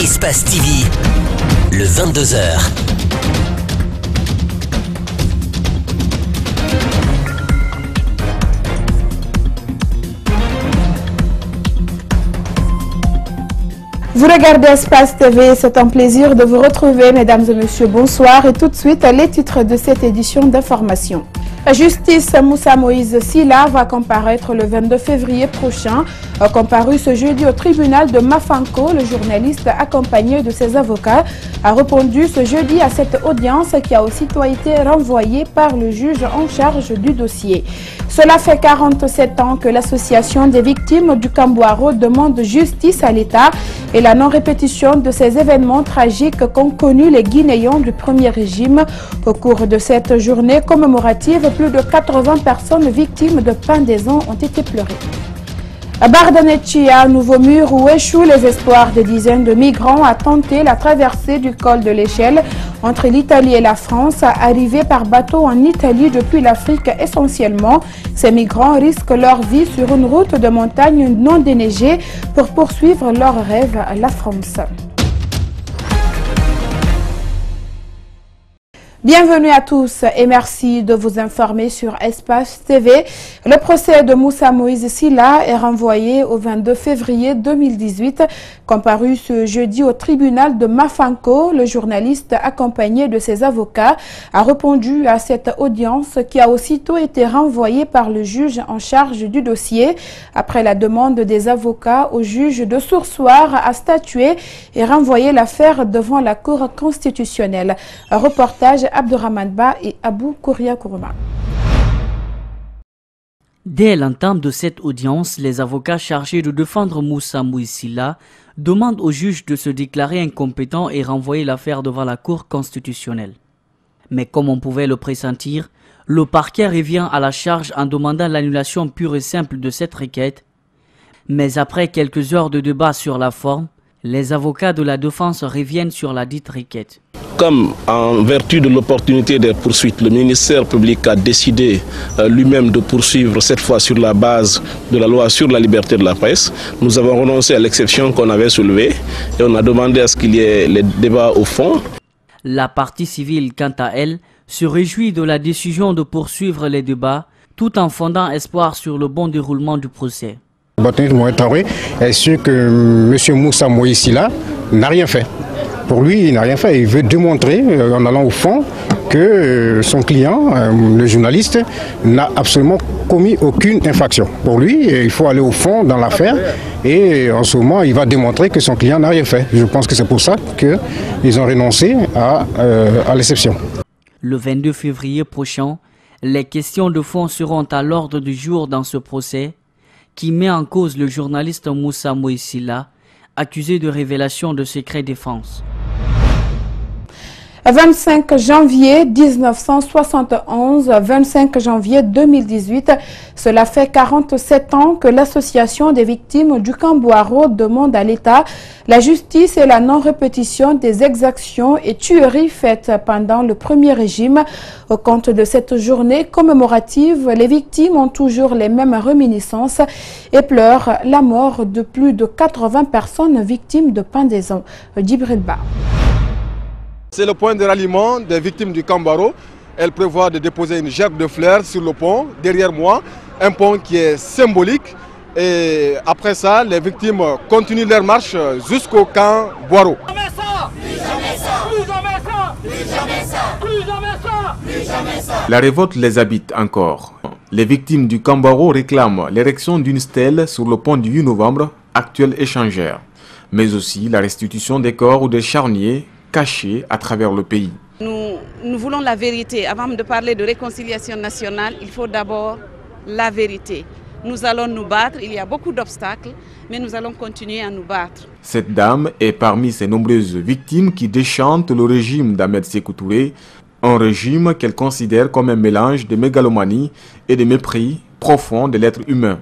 Espace TV, le 22h. Vous regardez Espace TV, c'est un plaisir de vous retrouver, mesdames et messieurs, bonsoir. Et tout de suite, les titres de cette édition d'information. La justice Moussa Moïse Silla va comparaître le 22 février prochain. Comparu ce jeudi au tribunal de Mafanko, le journaliste accompagné de ses avocats a répondu ce jeudi à cette audience qui a aussitôt été renvoyée par le juge en charge du dossier. Cela fait 47 ans que l'association des victimes du Kambouaro demande justice à l'État et la non-répétition de ces événements tragiques qu'ont connus les Guinéens du premier régime. Au cours de cette journée commémorative, plus de 80 personnes victimes de pendaison ont été pleurées. À Bardanetchia, nouveau mur où échouent les espoirs de dizaines de migrants à tenter la traversée du col de l'Échelle entre l'Italie et la France. Arrivés par bateau en Italie depuis l'Afrique essentiellement, ces migrants risquent leur vie sur une route de montagne non déneigée pour poursuivre leur rêve à la France. Bienvenue à tous et merci de vous informer sur Espace TV. Le procès de Moussa Moïse Silla est renvoyé au 22 février 2018. Comparu ce jeudi au tribunal de Mafanko, le journaliste accompagné de ses avocats a répondu à cette audience qui a aussitôt été renvoyée par le juge en charge du dossier. Après la demande des avocats au juge de surseoir à statuer et renvoyer l'affaire devant la Cour constitutionnelle. Un reportage Abdourahmane Ba et Abou Kouria Kourouma. Dès l'entame de cette audience, les avocats chargés de défendre Moussa Moïse Silla demandent au juge de se déclarer incompétent et renvoyer l'affaire devant la Cour constitutionnelle. Mais comme on pouvait le pressentir, le parquet revient à la charge en demandant l'annulation pure et simple de cette requête. Mais après quelques heures de débat sur la forme, les avocats de la défense reviennent sur la dite requête. Comme en vertu de l'opportunité des poursuites, le ministère public a décidé lui-même de poursuivre cette fois sur la base de la loi sur la liberté de la presse, nous avons renoncé à l'exception qu'on avait soulevée et on a demandé à ce qu'il y ait les débats au fond. La partie civile, quant à elle, se réjouit de la décision de poursuivre les débats tout en fondant espoir sur le bon déroulement du procès. Mohamed Traoré est sûr que M. Moussa Moïse Silla n'a rien fait. Pour lui, il n'a rien fait. Il veut démontrer, en allant au fond, que son client, le journaliste, n'a absolument commis aucune infraction. Pour lui, il faut aller au fond dans l'affaire et en ce moment, il va démontrer que son client n'a rien fait. Je pense que c'est pour ça qu'ils ont renoncé à l'exception. Le 22 février prochain, les questions de fond seront à l'ordre du jour dans ce procès qui met en cause le journaliste Moussa Moïse Silla, accusé de révélation de secrets défense. 25 janvier 1971, 25 janvier 2018, cela fait 47 ans que l'association des victimes du Kambouaro demande à l'État la justice et la non-répétition des exactions et tueries faites pendant le premier régime. Au compte de cette journée commémorative, les victimes ont toujours les mêmes réminiscences et pleurent la mort de plus de 80 personnes victimes de pendaison. Djibril Ba. C'est le point de ralliement des victimes du Kambouaro. Elle prévoit de déposer une gerbe de fleurs sur le pont, derrière moi, un pont qui est symbolique. Et après ça, les victimes continuent leur marche jusqu'au camp Boiro. La révolte les habite encore. Les victimes du Kambouaro réclament l'érection d'une stèle sur le pont du 8 novembre, actuel échangeur, mais aussi la restitution des corps ou des charniers cachés à travers le pays. Nous voulons la vérité. Avant de parler de réconciliation nationale, il faut d'abord la vérité. Nous allons nous battre, il y a beaucoup d'obstacles, mais nous allons continuer à nous battre. Cette dame est parmi ces nombreuses victimes qui déchantent le régime d'Ahmed Sékou Touré, un régime qu'elle considère comme un mélange de mégalomanie et de mépris profond de l'être humain.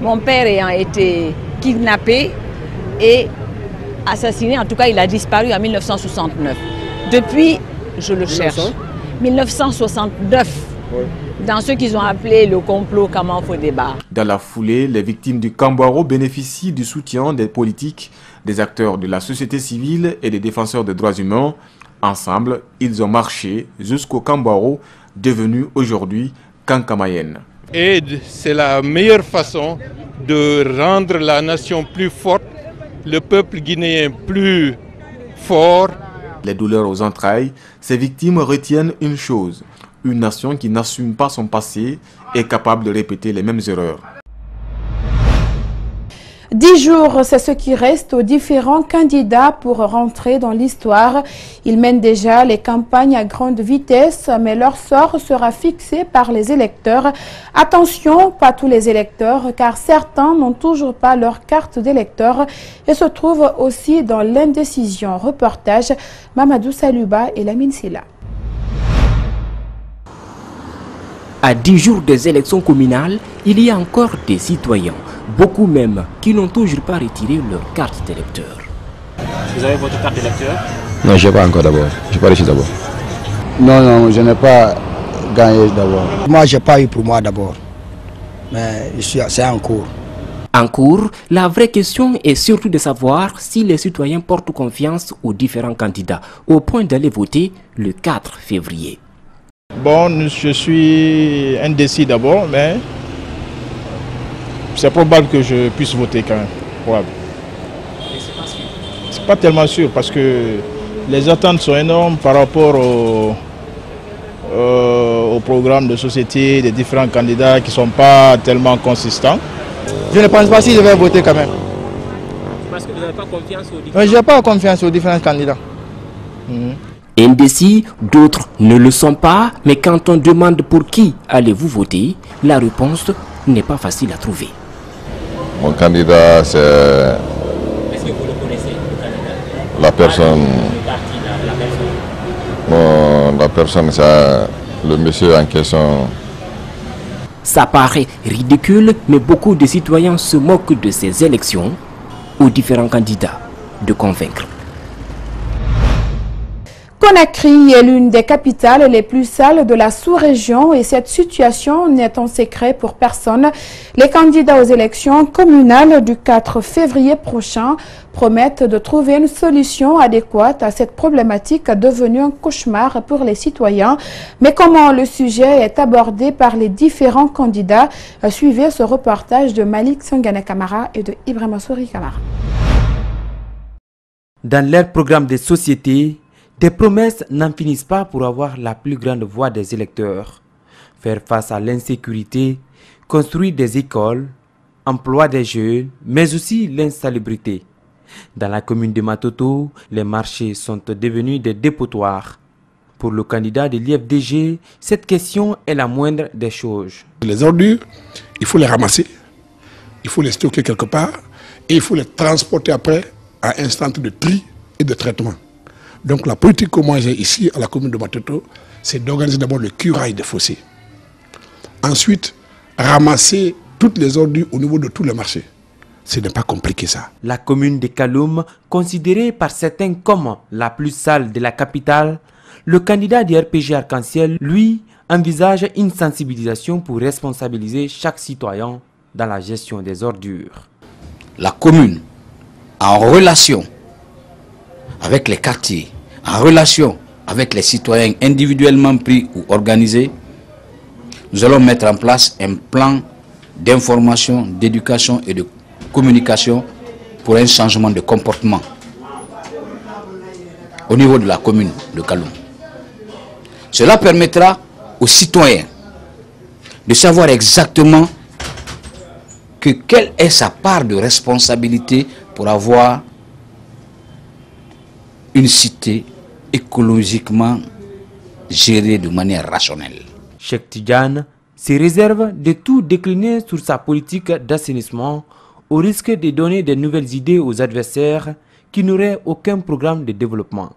Mon père ayant été kidnappé et assassiné, en tout cas il a disparu en 1969. Depuis, je le cherche. 1969. Oui. dans ce qu'ils ont appelé le complot Kamafodéba. Dans la foulée, les victimes du Kambaro bénéficient du soutien des politiques, des acteurs de la société civile et des défenseurs des droits humains. Ensemble, ils ont marché jusqu'au Kambaro, devenu aujourd'hui Kankamayen. Aide, c'est la meilleure façon de rendre la nation plus forte, le peuple guinéen plus fort. Les douleurs aux entrailles, ces victimes retiennent une chose. Une nation qui n'assume pas son passé est capable de répéter les mêmes erreurs. 10 jours, c'est ce qui reste aux différents candidats pour rentrer dans l'histoire. Ils mènent déjà les campagnes à grande vitesse, mais leur sort sera fixé par les électeurs. Attention, pas tous les électeurs, car certains n'ont toujours pas leur carte d'électeur et se trouvent aussi dans l'indécision. Reportage Mamadou Saluba et Lamine Silla. À 10 jours des élections communales, il y a encore des citoyens, beaucoup même, qui n'ont toujours pas retiré leur carte d'électeur. Vous avez votre carte d'électeur? Non, je n'ai pas encore d'abord. Je n'ai pas reçu d'abord. Non, je n'ai pas gagné d'abord. Moi, je n'ai pas eu pour moi d'abord. Mais c'est en cours. En cours, la vraie question est surtout de savoir si les citoyens portent confiance aux différents candidats, au point d'aller voter le 4 février. Bon, je suis indécis d'abord, mais c'est probable que je puisse voter quand même. Probable. Mais c'est pas sûr. C'est pas tellement sûr parce que les attentes sont énormes par rapport au programme de société des différents candidats qui ne sont pas tellement consistants. Je ne pense pas si je vais voter quand même. Parce que vous n'avez pas confiance aux différents candidats? Je n'ai pas confiance aux différents candidats. Indécis, d'autres ne le sont pas, mais quand on demande pour qui allez-vous voter, la réponse n'est pas facile à trouver. Mon candidat, c'est... Est-ce que vous le connaissez, le candidat? La personne... Le parti, la personne. La personne, c'est le monsieur en question. Ça paraît ridicule, mais beaucoup de citoyens se moquent de ces élections aux différents candidats de convaincre. Conakry est l'une des capitales les plus sales de la sous-région et cette situation n'est un secret pour personne. Les candidats aux élections communales du 4 février prochain promettent de trouver une solution adéquate à cette problématique devenue un cauchemar pour les citoyens. Mais comment le sujet est abordé par les différents candidats? Suivez ce reportage de Malik Sangane Kamara et de Ibrahima Souri Kamara. Dans leur programme de société, des promesses n'en finissent pas pour avoir la plus grande voix des électeurs. Faire face à l'insécurité, construire des écoles, emploi des jeunes, mais aussi l'insalubrité. Dans la commune de Matoto, les marchés sont devenus des dépotoirs. Pour le candidat de l'IFDG, cette question est la moindre des choses. Les ordures, il faut les ramasser, il faut les stocker quelque part et il faut les transporter après à un centre de tri et de traitement. Donc la politique que moi j'ai ici à la commune de Matoto, c'est d'organiser d'abord le curage des fossés. Ensuite, ramasser toutes les ordures au niveau de tous les marchés. Ce n'est pas compliqué ça. La commune de Kaloum, considérée par certains comme la plus sale de la capitale, le candidat du RPG Arc-en-Ciel, lui, envisage une sensibilisation pour responsabiliser chaque citoyen dans la gestion des ordures. La commune, en relation avec les quartiers, en relation avec les citoyens individuellement pris ou organisés, nous allons mettre en place un plan d'information, d'éducation et de communication pour un changement de comportement au niveau de la commune de Kaloum. Cela permettra aux citoyens de savoir exactement quelle est sa part de responsabilité pour avoir une cité écologiquement gérée de manière rationnelle. Cheikh Tidiane se réserve de tout décliner sur sa politique d'assainissement au risque de donner de nouvelles idées aux adversaires qui n'auraient aucun programme de développement.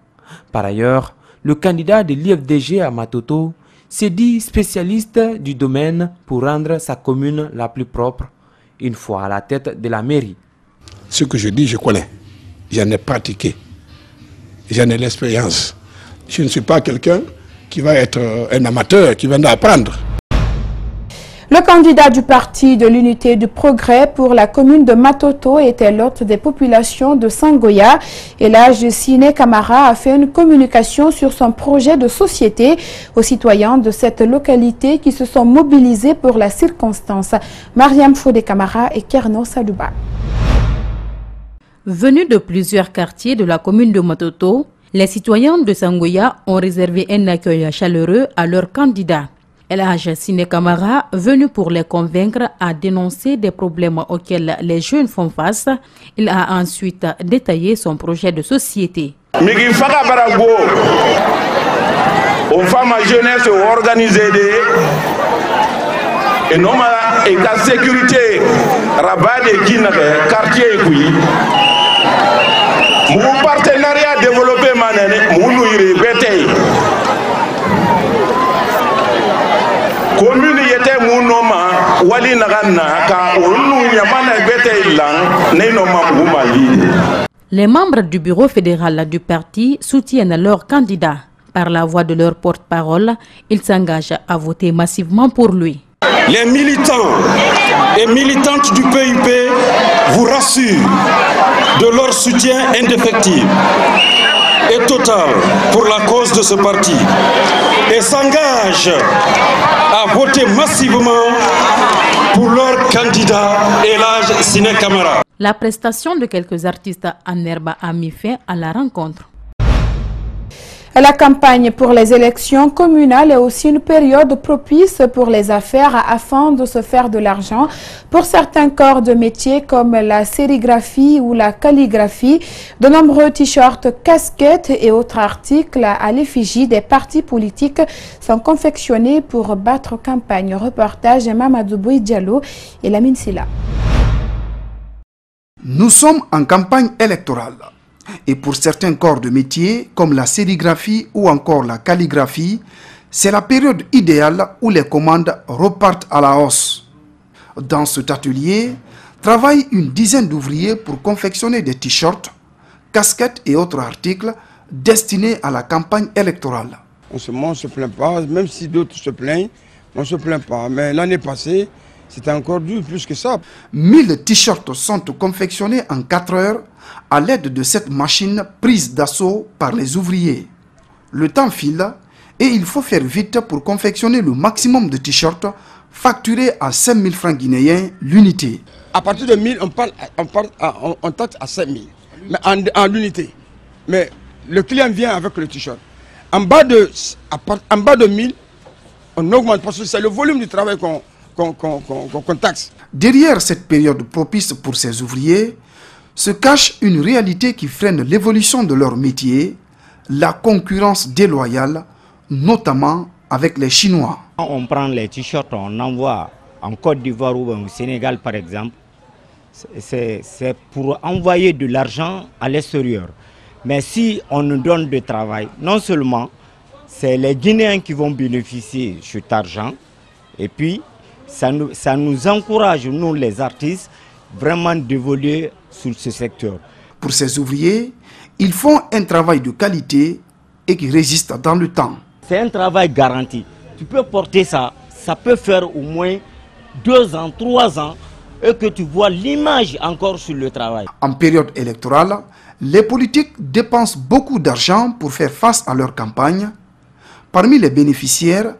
Par ailleurs, le candidat de l'IFDG à Matoto s'est dit spécialiste du domaine pour rendre sa commune la plus propre, une fois à la tête de la mairie. Ce que je dis, je connais. J'en ai pratiqué. J'en ai l'expérience. Je ne suis pas quelqu'un qui va être un amateur, qui vient d'apprendre. Le candidat du parti de l'unité du progrès pour la commune de Matoto était l'hôte des populations de Sangoya. Et là, Siné Camara a fait une communication sur son projet de société aux citoyens de cette localité qui se sont mobilisés pour la circonstance. Mariam Fodé Camara et Kerno Sadouba. Venus de plusieurs quartiers de la commune de Matoto, les citoyens de Sangoya ont réservé un accueil chaleureux à leur candidat. Elhaj Siné Camara, venu pour les convaincre à dénoncer des problèmes auxquels les jeunes font face, il a ensuite détaillé son projet de société. Migi Faka Barago, aux femmes jeunesse organisées, et non et la sécurité, rabat de Guinée, quartier et mon partenariat développé manene, mon ouïe bété. Commune yete munoma wali nagana ka onu yamana bete ilang nenoma bumali. Les membres du bureau fédéral du parti soutiennent leur candidat. Par la voix de leur porte-parole, ils s'engagent à voter massivement pour lui. Les militants et militantes du PUP vous rassurent de leur soutien indéfectible et total pour la cause de ce parti et s'engagent à voter massivement pour leur candidat Elhaj Siné Camara. La prestation de quelques artistes en herbe a mis fin à la rencontre. La campagne pour les élections communales est aussi une période propice pour les affaires afin de se faire de l'argent. Pour certains corps de métier comme la sérigraphie ou la calligraphie, de nombreux t-shirts, casquettes et autres articles à l'effigie des partis politiques sont confectionnés pour battre campagne. Reportage Mamadou Boy Diallo et Lamine Silla. Nous sommes en campagne électorale. Et pour certains corps de métier, comme la sérigraphie ou encore la calligraphie, c'est la période idéale où les commandes repartent à la hausse. Dans cet atelier, travaillent une dizaine d'ouvriers pour confectionner des t-shirts, casquettes et autres articles destinés à la campagne électorale. On ne se plaint pas, même si d'autres se plaignent, on ne se plaint pas. Mais l'année passée, c'était encore dur, plus que ça. 1000 t-shirts sont confectionnés en 4 heures à l'aide de cette machine prise d'assaut par les ouvriers. Le temps file et il faut faire vite pour confectionner le maximum de t-shirts facturés à 5000 francs guinéens l'unité. À partir de 1000, on taxe à 5000 en l'unité. Mais le client vient avec le t-shirt. En bas de 1000, on augmente parce que c'est le volume du travail qu'on taxe. Derrière cette période propice pour ces ouvriers, se cache une réalité qui freine l'évolution de leur métier, la concurrence déloyale, notamment avec les Chinois. On prend les t-shirts, on envoie en Côte d'Ivoire ou au Sénégal par exemple, c'est pour envoyer de l'argent à l'extérieur. Mais si on nous donne du travail, non seulement c'est les Guinéens qui vont bénéficier de cet argent, et puis ça nous encourage, nous les artistes, vraiment d'évoluer sur ce secteur. Pour ces ouvriers, ils font un travail de qualité et qui résiste dans le temps. C'est un travail garanti. Tu peux porter ça, ça peut faire au moins 2 ans, 3 ans, et que tu vois l'image encore sur le travail. En période électorale, les politiques dépensent beaucoup d'argent pour faire face à leur campagne. Parmi les bénéficiaires,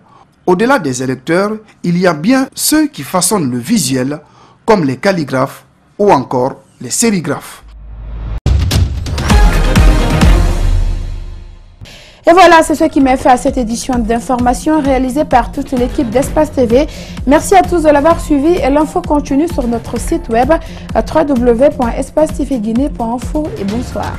au-delà des électeurs, il y a bien ceux qui façonnent le visuel, comme les calligraphes ou encore les sérigraphes. Et voilà, c'est ce qui m'a fait à cette édition d'information réalisée par toute l'équipe d'Espace TV. Merci à tous de l'avoir suivi et l'info continue sur notre site web www.espacetvguinée.info et bonsoir.